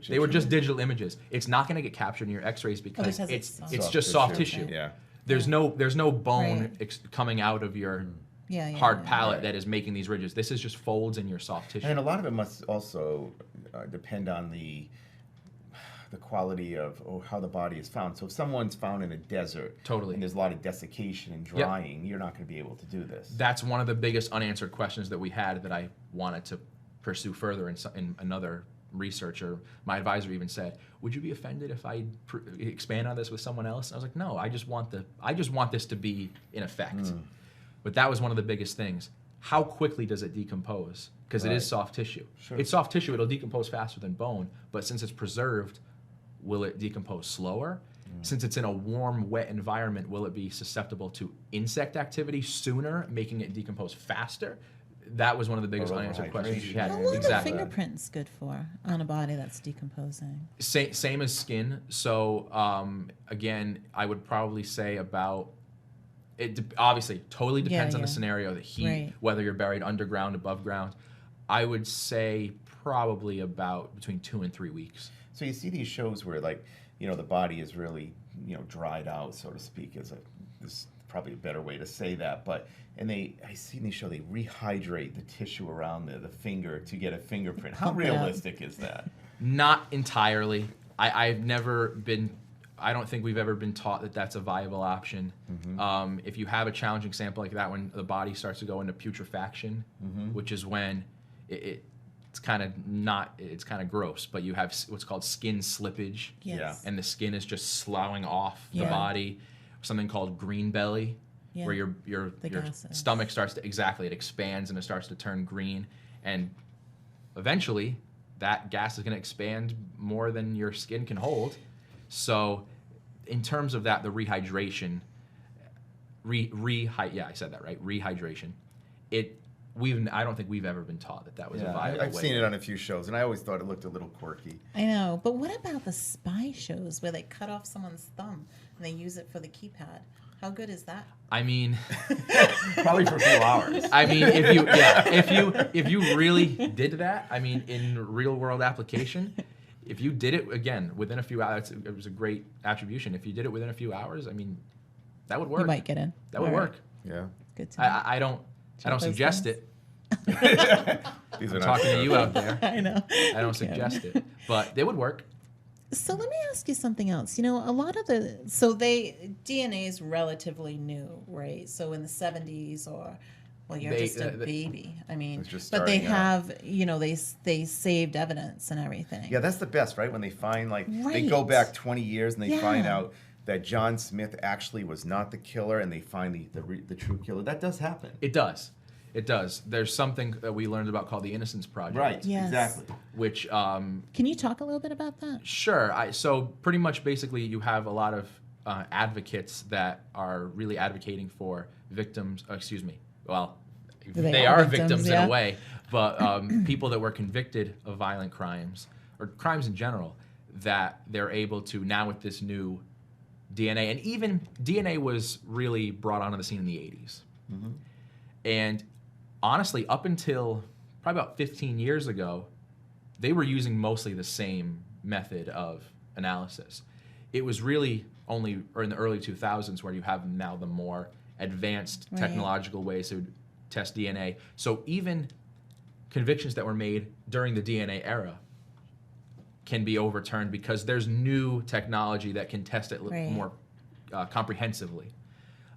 They were just digital images. It's not going to get captured in your X-rays because because it's it's just soft tissue. Yeah. There's no bone Right. coming out of your yeah, hard yeah. palate Right. that is making these ridges. This is just folds in your soft tissue. And a lot of it must also depend on the quality of how the body is found. So if someone's found in a desert, Totally. and there's a lot of desiccation and drying, you're not going to be able to do this. That's one of the biggest unanswered questions that we had that I wanted to pursue further in another researcher. My advisor even said, "Would you be offended if I expand on this with someone else?" And I was like, "No, I just want this to be in effect." But that was one of the biggest things. How quickly does it decompose? Because it is Right. soft tissue. Sure. It's soft tissue; it'll decompose faster than bone. But since it's preserved, will it decompose slower? Since it's in a warm, wet environment, will it be susceptible to insect activity sooner, making it decompose faster? That was one of the biggest Or unanswered questions we had. How long Exactly. are fingerprints good for on a body that's decomposing? Same as skin. So again, I would probably say about obviously totally depends on the yeah. scenario, the heat, Right. whether you're buried underground, above ground. I would say probably about between 2 and 3 weeks. So you see these shows where, like, you know, the body is really, you know, dried out, so to speak, is probably a better way to say that. But I see in these shows they rehydrate the tissue around the finger to get a fingerprint. How Pump it up. realistic is that? Not entirely. I've never been. I don't think we've ever been taught that that's a viable option. If you have a challenging sample like that, when the body starts to go into putrefaction, which is when it's kind of gross, but you have what's called skin slippage. Yes. Yeah. And the skin is just sloughing off the Yeah. body. Something called green belly, Yeah. where your gases. stomach starts to, exactly, it expands and it starts to turn green. And eventually, that gas is going to expand more than your skin can hold. So in terms of that, the rehydration, I said that right, rehydration, I don't think we've ever been taught that was a Yeah, viable I've way. seen it on a few shows, and I always thought it looked a little quirky. I know, but what about the spy shows where they cut off someone's thumb and they use it for the keypad? How good is that? I mean, Probably for a few hours. I mean, if you really did that, I mean, in real world application, if you did it again within a few hours, it was a great attribution. If you did it within a few hours, I mean, that would work. You might get in. That would All right. work. Yeah. Good to know. I don't those suggest things. it. These are I'm not talking to true. you out there. I know. I don't suggest it, but they would work. So let me ask you something else. You know, a lot of DNA is relatively new, right? So in the 70s you're just a baby. I mean, It's just but they starting out. have, they saved evidence and everything. Yeah, that's the best, right? When they find, they Right. go back 20 years and they find Yeah. out that John Smith actually was not the killer, and they find the true killer. That does happen. It does. It does. There's something that we learned about called the Innocence Project. Right, Yes. exactly. Which Can you talk a little bit about that? Sure. So pretty much, basically, you have a lot of advocates that are really advocating for victims. Excuse me. Well, they are victims in yeah. a way, but people that were convicted of violent crimes or crimes in general, that they're able to now with this new DNA, and even DNA was really brought onto the scene in the 80s, and honestly, up until probably about 15 years ago, they were using mostly the same method of analysis. It was really only in the early 2000s where you have now the more advanced Right. technological ways to test DNA. So even convictions that were made during the DNA era can be overturned because there's new technology that can test it Right. more comprehensively.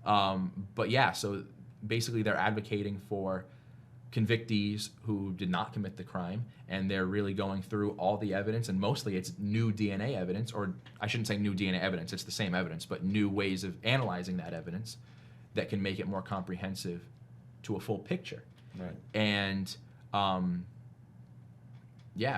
But yeah, so basically they're advocating for convictees who did not commit the crime, and they're really going through all the evidence, and mostly it's new DNA evidence, or I shouldn't say new DNA evidence, it's the same evidence, but new ways of analyzing that evidence that can make it more comprehensive to a full picture. Right. And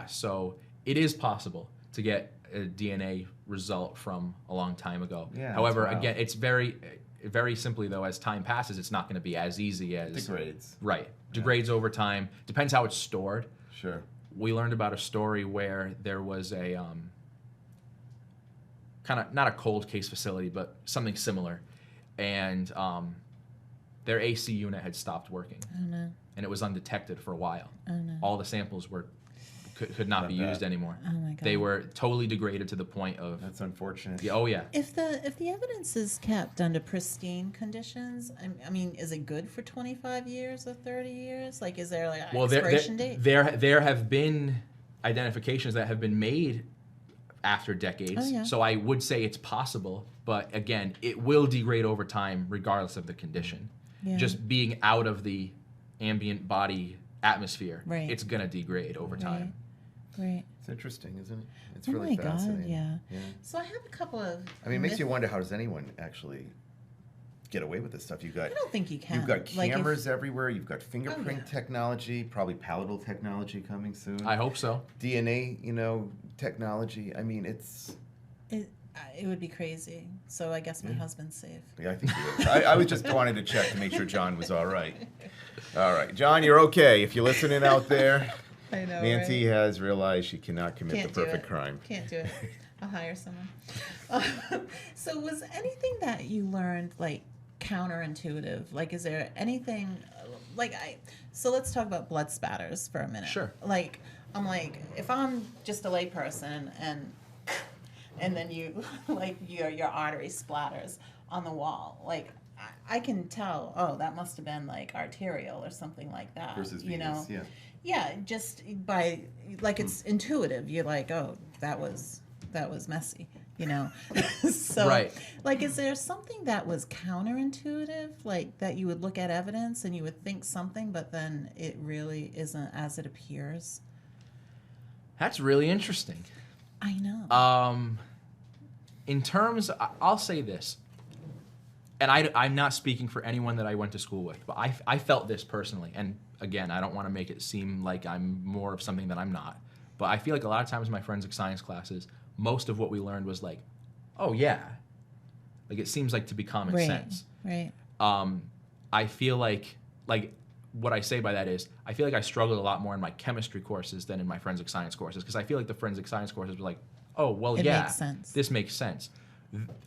so it is possible to get a DNA result from a long time ago. Yeah, However, that's wild. again, it's very simply, though, as time passes, it's not going to be as easy as Degrades. Right. Degrades over time. Depends how it's stored. Sure. We learned about a story where there was a kind of not a cold case facility, but something similar, and their AC unit had stopped working, Oh no. and it was undetected for a while. Oh no. All the samples could not be Not used bad. anymore. Oh my God. They were totally degraded to the point of That's unfortunate. oh yeah. If the evidence is kept under pristine conditions, I mean, is it good for 25 years or 30 years? Like, is there like an expiration date? There have been identifications that have been made after decades. Oh, yeah. So I would say it's possible, but again, it will degrade over time regardless of the condition. Yeah. Just being out of the ambient body atmosphere, Right. it's going to degrade over time. Right. It's interesting, isn't it? It's Oh really my fascinating. God, yeah. Yeah. So I have a couple of. I mean, it makes you wonder, how does anyone actually get away with this stuff? I don't think you can. You've got Like, if- cameras everywhere. You've got fingerprint yeah. technology, probably palatal technology coming soon. I hope so. DNA, technology. I mean, It would be crazy. So I guess my husband's safe. Yeah, I think he is. I was just wanted to check to make sure John was all right. All right, John, you're okay. If you're listening out there, I know. Nancy has realized she cannot commit Can't the do perfect it. crime. Can't do it. I'll hire someone. So was anything that you learned like counterintuitive? Like, is there anything so let's talk about blood spatters for a minute. Sure. Like, I'm like, if I'm just a layperson and then you like your artery splatters on the wall, like I can tell, oh, that must have been like arterial or something like that. Versus you venous, know? yeah. Yeah, just by like it's intuitive. You're like, oh, that was messy, So, Right. like, is there something that was counterintuitive, like that you would look at evidence and you would think something, but then it really isn't as it appears? That's really interesting. I know. In terms, I'll say this, and I'm not speaking for anyone that I went to school with, but I felt this personally. And again, I don't want to make it seem like I'm more of something that I'm not. But I feel like a lot of times in my forensic science classes, most of what we learned was like, oh yeah. Like it seems like to be common sense. Right. I feel like what I say by that is I feel like I struggled a lot more in my chemistry courses than in my forensic science courses, because I feel like the forensic science courses were like, oh, well, It yeah, makes sense. this makes sense.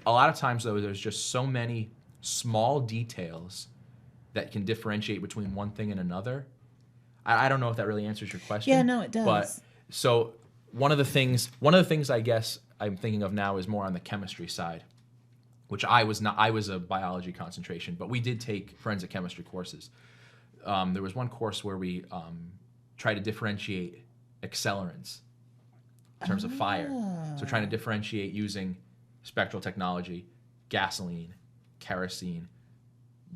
A lot of times, though, there's just so many small details that can differentiate between one thing and another. I don't know if that really answers your question. Yeah, no, it does. But so one of the things I guess I'm thinking of now is more on the chemistry side, which I was not. I was a biology concentration, but we did take forensic chemistry courses. There was one course where we tried to differentiate accelerants in terms of fire. So trying to differentiate using spectral technology, gasoline, kerosene,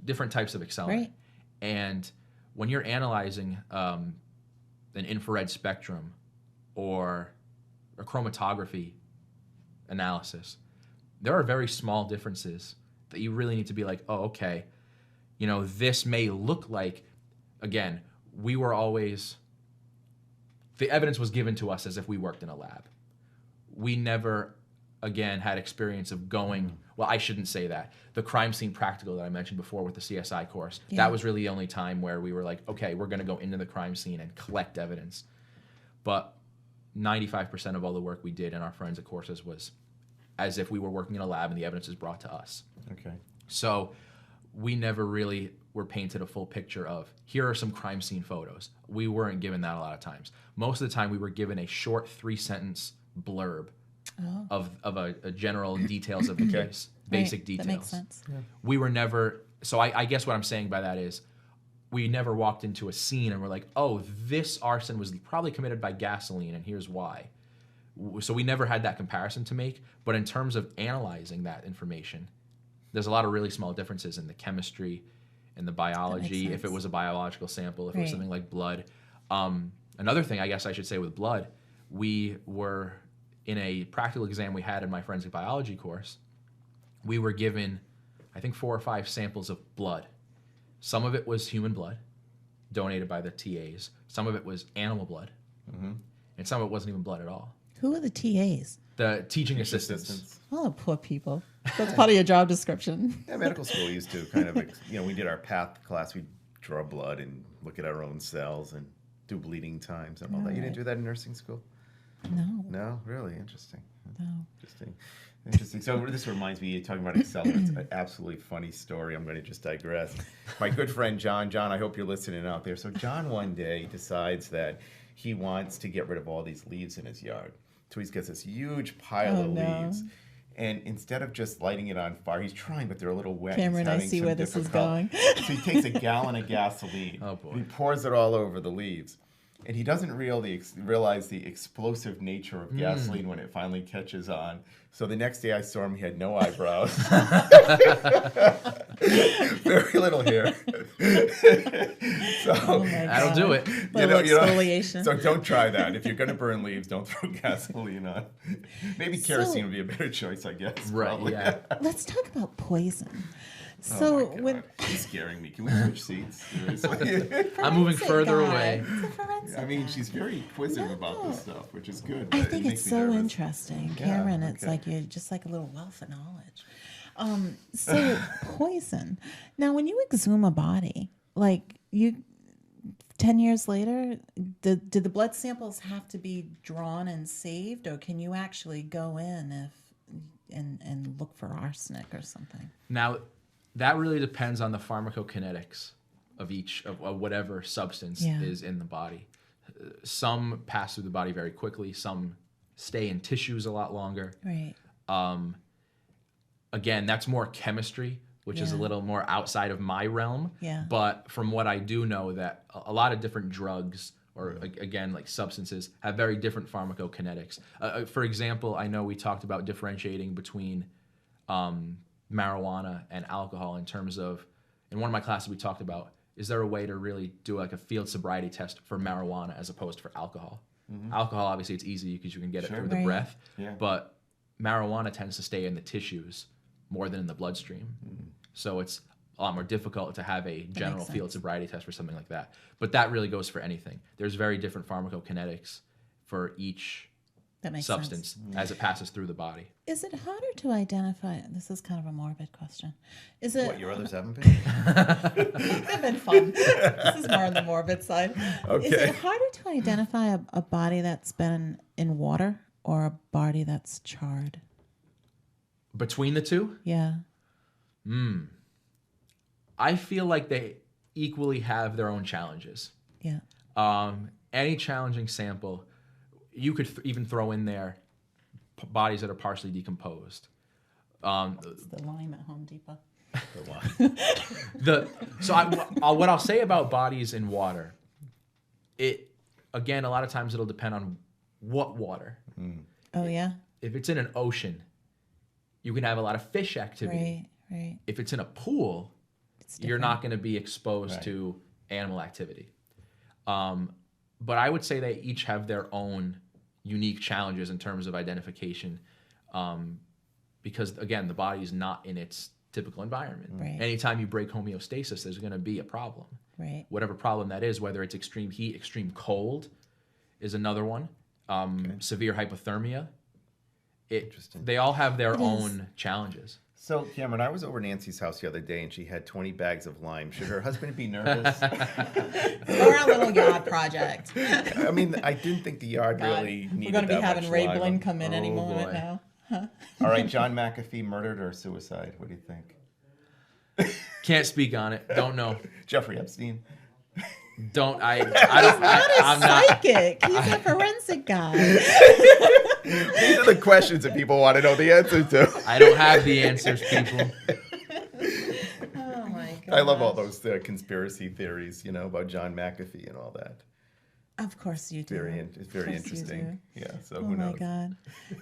different types of accelerant. Right. And when you're analyzing an infrared spectrum or a chromatography analysis, there are very small differences that you really need to be like, oh, okay, you know, this may look like, again, we were always, the evidence was given to us as if we worked in a lab. We never, again, had experience of going, well, I shouldn't say that. The crime scene practical that I mentioned before with the CSI course, that was really the only time where we were like, okay, we're going to go into the crime scene and collect evidence. But 95% of all the work we did in our forensic courses was as if we were working in a lab and the evidence is brought to us. Okay. So we never really were painted a full picture of, here are some crime scene photos. We weren't given that a lot of times. Most of the time we were given a short 3-sentence blurb of a general details of the case, basic details. That makes sense. Yeah. We were never, so I guess what I'm saying by that is we never walked into a scene and we're like, oh, this arson was probably committed by gasoline and here's why. So we never had that comparison to make, but in terms of analyzing that information, there's a lot of really small differences in the chemistry and the biology, if it was a biological sample, if it was something like blood. Another thing I guess I should say with blood, we were in a practical exam we had in my forensic biology course, we were given, I think, 4 or 5 samples of blood. Some of it was human blood, donated by the TAs. Some of it was animal blood, and some of it wasn't even blood at all. Who are the TAs? The teaching assistants. Oh, poor people. That's part of your job description. Yeah, medical school used to kind of, we did our path class. We'd draw blood and look at our own cells and do bleeding times and all that. You didn't do that in nursing school? No. No? Really? Interesting. No. Interesting. So this reminds me, you're talking about accelerants, an absolutely funny story. I'm going to just digress. My good friend John, I hope you're listening out there. So John one day decides that he wants to get rid of all these leaves in his yard. So he gets this huge pile of leaves. And instead of just lighting it on fire, he's trying, but they're a little wet. Cameron, I see where this is going. So he takes a gallon of gasoline. Oh, boy. And he pours it all over the leaves. And he doesn't realize the explosive nature of gasoline when it finally catches on. So the next day I saw him, he had no eyebrows. Very little hair. So that'll do it. Exfoliation. So don't try that. If you're going to burn leaves, don't throw gasoline on. Maybe kerosene would be a better choice, I guess. Right, probably. yeah. Let's talk about poison. Oh So my God. when He's scaring me. Can we switch seats? Seriously. I'm moving further away. It's a forensic I mean, guy. she's very inquisitive about this stuff, which is good. I but think it it's makes me so nervous. interesting, Yeah, Cameron. It's okay. like you're just like a little wealth of knowledge. So poison. Now, when you exhume a body, like 10 years later, did the blood samples have to be drawn and saved, or can you actually go in and look for arsenic or something? Now, that really depends on the pharmacokinetics of each of whatever substance is in the body. Some pass through the body very quickly. Some stay in tissues a lot longer. Right. Again, that's more chemistry, which is a little more outside of my realm. Yeah. But from what I do know, that a lot of different drugs or again, like substances have very different pharmacokinetics. For example, I know we talked about differentiating between marijuana and alcohol in terms of, in one of my classes we talked about, is there a way to really do like a field sobriety test for marijuana as opposed to for alcohol? Alcohol, obviously, it's easy because you can get it through the Right. breath. Yeah. But marijuana tends to stay in the tissues more than in the bloodstream. So it's a lot more difficult to have a general makes field sense. sobriety test for something like that. But that really goes for anything. There's very different pharmacokinetics for each That makes substance sense. as it passes through the body. Is it harder to identify? This is kind of a morbid question. Is it? What, your others haven't been? They've been fun. This is more on the morbid side. Is Okay. it harder to identify a body that's been in water or a body that's charred? Between the two, Yeah. I feel like they equally have their own challenges. Yeah. Any challenging sample, you could even throw in there bodies that are partially decomposed. It's the lime at Home Depot. What I'll say about bodies in water, again, a lot of times it'll depend on what water. Oh yeah. If it's in an ocean, you can have a lot of fish activity. Right. If it's in a pool, It's you're different. not going to be exposed Right. to animal activity. But I would say they each have their own unique challenges in terms of identification, because again, the body is not in its typical environment. Right. Anytime you break homeostasis, there's going to be a problem. Right. Whatever problem that is, whether it's extreme heat, extreme cold, is another one. Severe hypothermia. Interesting. They all have their It is. own challenges. So, Cameron, I was over Nancy's house the other day, and she had 20 bags of lime. Should her husband be nervous? Or a little yard project. I mean, I didn't think the yard really needed We're going to be that having much Ray lime. Blinn come in any Oh, moment boy. now. All right, John McAfee, murdered or suicide? What do you think? Can't speak on it. Don't know. Jeffrey Epstein. Don't I? He's I'm not. psychic. He's a forensic guy. These are the questions that people want to know the answer to. I don't have the answers, people. Oh my god. I love all those conspiracy theories, about John McAfee and all that. Of course you do. It's very Of course you interesting. Yeah, so Oh who my knows? god.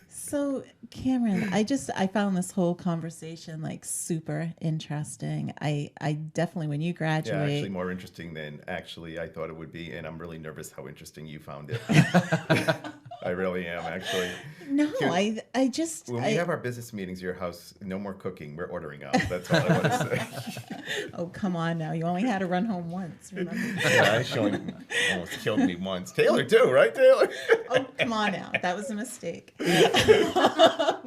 So Cameron, I found this whole conversation like super interesting. I definitely when you Yeah, graduate actually more interesting than actually I thought it would be, and I'm really nervous how interesting you found it. I really am, actually. No, I just When we have our business meetings at your house, no more cooking. We're ordering out. That's all I want to say. Oh, come on now. You only had to run home once, remember? Yeah, I showing almost killed me once. Taylor too, right, Taylor? Oh, come on now. That was a mistake. Yeah.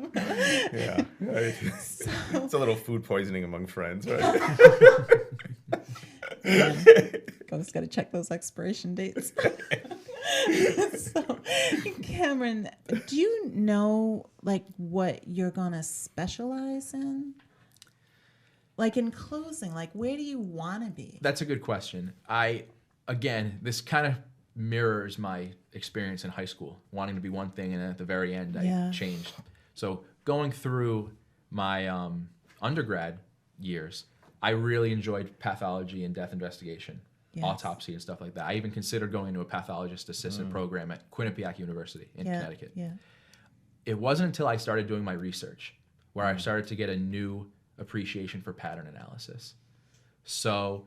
Right. It's a little food poisoning among friends, right? Just got to check those expiration dates. So, Cameron, do you know like what you're gonna specialize in? Like in closing, like where do you want to be? That's a good question. Again, this kind of mirrors my experience in high school, wanting to be one thing, and then at the very end, Yeah. I changed. So going through my undergrad years, I really enjoyed pathology and death investigation, Yes. autopsy and stuff like that. I even considered going into a pathologist assistant program at Quinnipiac University in Connecticut. Yeah. It wasn't until I started doing my research where I started to get a new appreciation for pattern analysis. So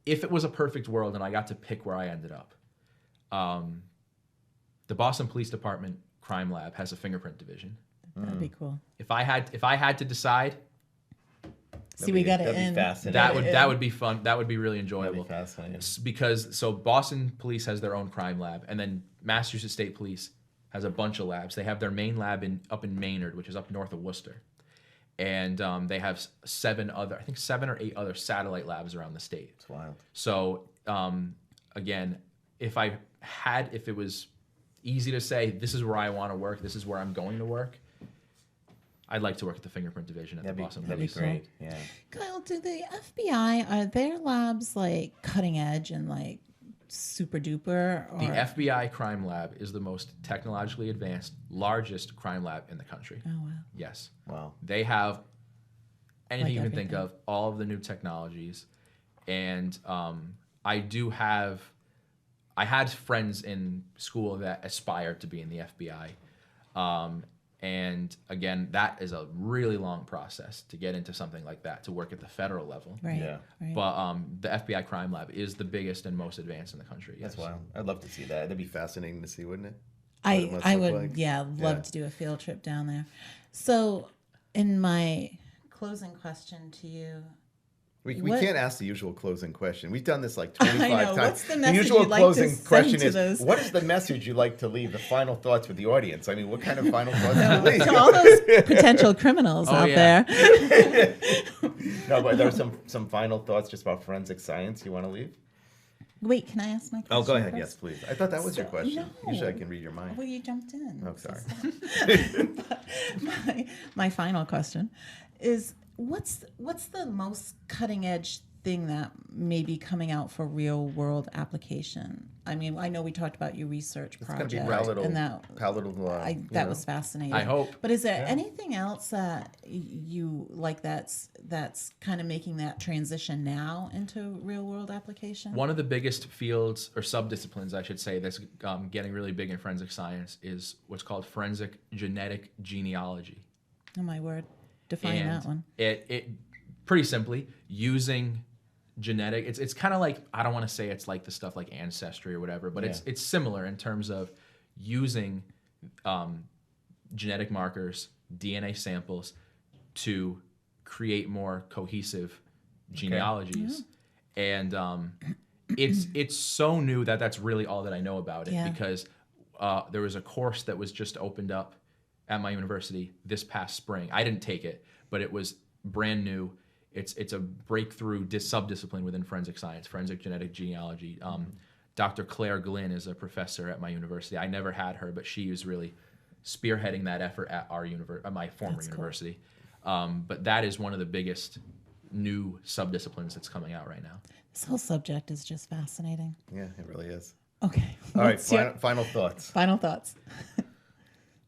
if it was a perfect world and I got to pick where I ended up, the Boston Police Department crime lab has a fingerprint division. That'd be cool. If I had to decide, See, we got it that'd be in. fascinating. that would be fun. That would be really That'd enjoyable. be fascinating. Because Boston Police has their own crime lab, and then Massachusetts State Police has a bunch of labs. They have their main lab up in Maynard, which is up north of Worcester, and they have 7 or 8 other satellite labs around the state. It's wild. So again, if it was easy to say this is where I want to work, this is where I'm going to work, I'd like to work at the fingerprint division at the Boston That'd be Police. great. Yeah. Kyle, do the FBI, are their labs like cutting edge and like super duper? Or? The FBI crime lab is the most technologically advanced, largest crime lab in the country. Oh wow. Yes. Wow. They have anything Like you can think everything. of, all of the new technologies. And I had friends in school that aspired to be in the FBI. And again, that is a really long process to get into something like that, to work at the federal level. Right. Yeah. Right. But the FBI Crime Lab is the biggest and most advanced in the country. That's Yes. wild. I'd love to see that. That'd be fascinating to see, wouldn't it? I would, love Yeah. to do a field trip down there. So, in my closing question to you, We What- can't ask the usual closing question. We've done this like 25 know. times. What's the message usual you'd like to closing send question to is, those- what is the message you'd like to leave, the final thoughts with the audience? I mean, what kind of final thoughts do you leave? to all those potential criminals Oh, out yeah. there. No, but there are some final thoughts just about forensic science you want to leave? Wait, can I ask my question? Oh, go ahead. first? Yes, please. I thought that was your So- question. no. Usually I can read your mind. Well, you jumped in. Oh, sorry. my final question is what's the most cutting edge thing that may be coming out for real world application? I mean, I know we talked about your research It's going to project be palatal. and that that was fascinating. I hope. But is there anything else that you like that's kind of making that transition now into real world application? One of the biggest fields or subdisciplines, I should say, that's getting really big in forensic science is what's called forensic genetic genealogy. Oh my word. Define And that one. It pretty simply using genetic. It's kind of like, I don't want to say it's like the stuff like Ancestry or whatever, but it's similar in terms of using genetic markers, DNA samples to create more cohesive genealogies. And it's so new that that's really all that I know about it, Yeah. because there was a course that was just opened up at my university this past spring. I didn't take it, but it was brand new. It's a breakthrough subdiscipline within forensic science, forensic genetic genealogy. Dr. Claire Glynn is a professor at my university. I never had her, but she is really spearheading that effort at my former That's cool. university. But that is one of the biggest new subdisciplines that's coming out right now. This whole subject is just fascinating. Yeah, it really is. Okay. All right, what's your final thoughts. final thoughts.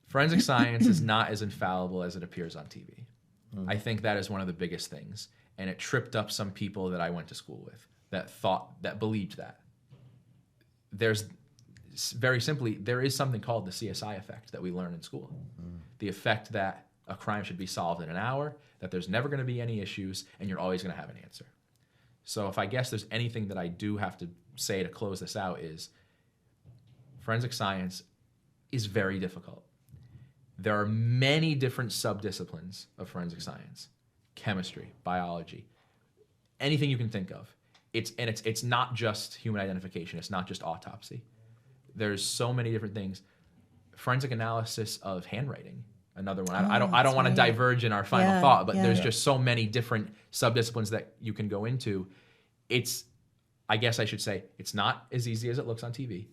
Forensic science is not as infallible as it appears on TV. I think that is one of the biggest things. And it tripped up some people that I went to school with that believed that. There's very simply, there is something called the CSI effect that we learn in school. The effect that a crime should be solved in an hour, that there's never going to be any issues, and you're always going to have an answer. So if I guess there's anything that I do have to say to close this out is forensic science is very difficult. There are many different subdisciplines of forensic science: chemistry, biology, anything you can think of. It's not just human identification. It's not just autopsy. There's so many different things. Forensic analysis of handwriting, another one. I don't want to right. diverge in our final Yeah, thought, but yeah. there's just so many different subdisciplines that you can go into. I guess I should say, it's not as easy as it looks on TV,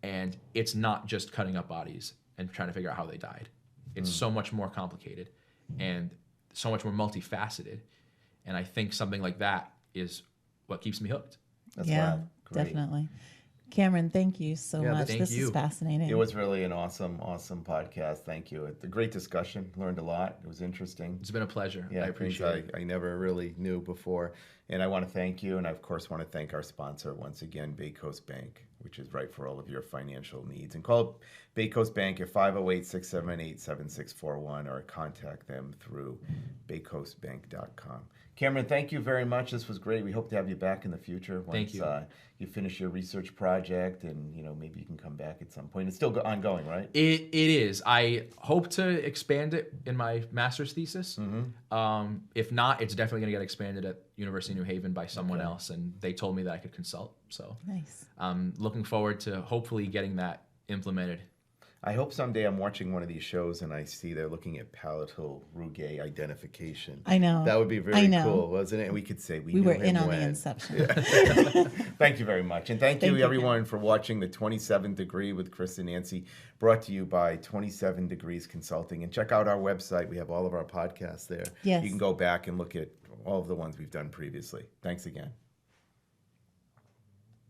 and it's not just cutting up bodies and trying to figure out how they died. It's so much more complicated and so much more multifaceted. And I think something like that is what keeps me hooked. That's yeah, wild. Great. definitely. Cameron, thank you so Yeah, much. thank This you. is fascinating. It was really an awesome podcast. Thank you. It's a great discussion. Learned a lot. It was interesting. It's been a pleasure. Yeah, I appreciate it. I never really knew before. And I want to thank you. And I, of course, want to thank our sponsor once again, Bay Coast Bank, which is right for all of your financial needs. And call Bay Coast Bank at 508-678-7641 or contact them through baycoastbank.com. Cameron, thank you very much. This was great. We hope to have you back in the future once Thank you. You finish your research project, and maybe you can come back at some point. It's still ongoing, right? It is. I hope to expand it in my master's thesis. If not, it's definitely going to get expanded at University of New Haven by someone else, and they told me that I could consult. So nice. I'm looking forward to hopefully getting that implemented. I hope someday I'm watching one of these shows and I see they're looking at palatal rouge identification. I know. That would be I very know. cool, wasn't it? And we could say we We knew were him in on when. the inception. Thank you very much. And thank you, you, everyone, for watching The 27th Degree with Chris and Nancy, brought to you by 27 Degrees Consulting. And check out our website. We have all of our podcasts there. Yes. You can go back and look at all of the ones we've done previously. Thanks again.